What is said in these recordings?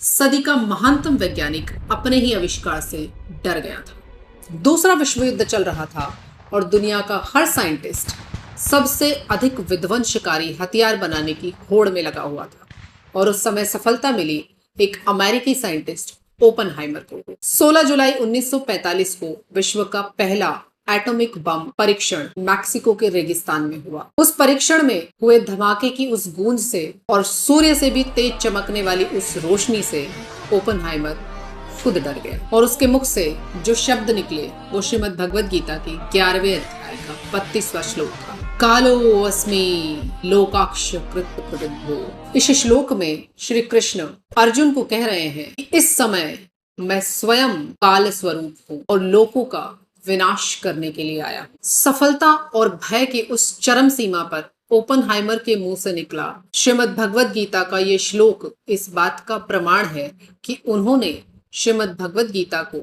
सदी का महानतम वैज्ञानिक अपने ही आविष्कार से डर गया था। दूसरा विश्व युद्ध चल रहा था और दुनिया का हर साइंटिस्ट सबसे अधिक विध्वंसकारी हथियार बनाने की होड़ में लगा हुआ था और उस समय सफलता मिली एक अमेरिकी साइंटिस्ट ओपनहाइमर को। 16 जुलाई 1945 को विश्व का पहला एटॉमिक बम परीक्षण मैक्सिको के रेगिस्तान में हुआ। उस परीक्षण में हुए धमाके की उस गूंज से और सूर्य से भी तेज चमकने वाली उस रोशनी से ओपनहाइमर खुद डर गया और उसके मुख से जो शब्द निकले वो श्रीमद् भगवद गीता की 11वें अध्याय का 32वां श्लोक था। कालो अस्मि लोकाक्ष कृत प्रविद्धो। इस श्लोक में श्री कृष्ण अर्जुन को कह रहे हैं कि इस समय मैं स्वयं काल स्वरूप हूँ और लोकों का विनाश करने के लिए आया। सफलता और भय की उस चरम सीमा पर ओपनहाइमर के मुंह से निकला श्रीमद् भगवद गीता का ये श्लोक इस बात का प्रमाण है कि उन्होंने श्रीमद् भगवद गीता को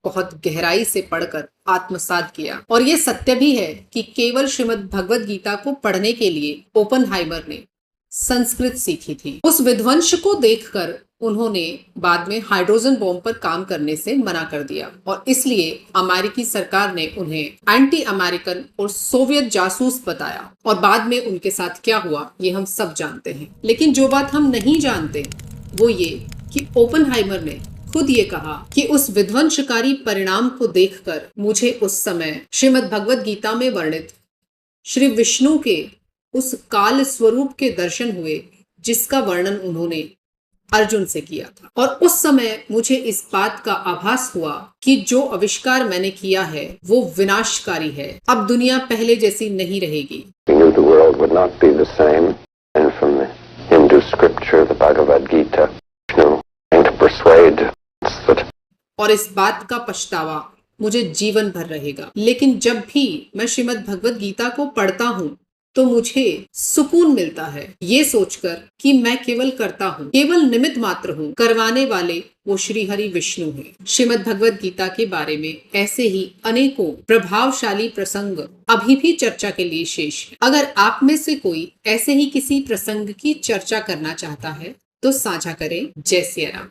बहुत गहराई से पढ़कर आत्मसात किया। और ये सत्य भी है कि केवल श्रीमद् भगवद गीता को पढ़ने के लिए ओपनहाइमर ने संस्कृत सीखी थी। उस विध्वंस को देखकर उन्होंने बाद में हाइड्रोजन बॉम्ब पर काम करने से मना कर दिया और इसलिए अमेरिकी सरकार ने उन्हें एंटी अमेरिकन और सोवियत जासूस बताया। और बाद में उनके साथ क्या हुआ ये हम सब जानते हैं। लेकिन जो बात हम नहीं जानते वो ये कि ओपनहाइमर ने खुद ये कहा कि उस विध्वंसकारी परिणाम को देखकर मुझे उस समय श्रीमद् भगवद गीता में वर्णित श्री विष्णु के उस काल स्वरूप के दर्शन हुए जिसका वर्णन उन्होंने अर्जुन से किया था। और उस समय मुझे इस बात का आभास हुआ कि जो आविष्कार मैंने किया है वो विनाशकारी है। अब दुनिया पहले जैसी नहीं रहेगी। और इस बात का पछतावा मुझे जीवन भर रहेगा। लेकिन जब भी मैं श्रीमद् भगवद गीता को पढ़ता हूँ तो मुझे सुकून मिलता है ये सोचकर कि मैं केवल करता हूँ, केवल निमित्त मात्र हूँ। करवाने वाले वो श्री हरि विष्णु हैं। श्रीमद् भगवद गीता के बारे में ऐसे ही अनेकों प्रभावशाली प्रसंग अभी भी चर्चा के लिए शेष है। अगर आप में से कोई ऐसे ही किसी प्रसंग की चर्चा करना चाहता है तो साझा करें। जय सिया राम।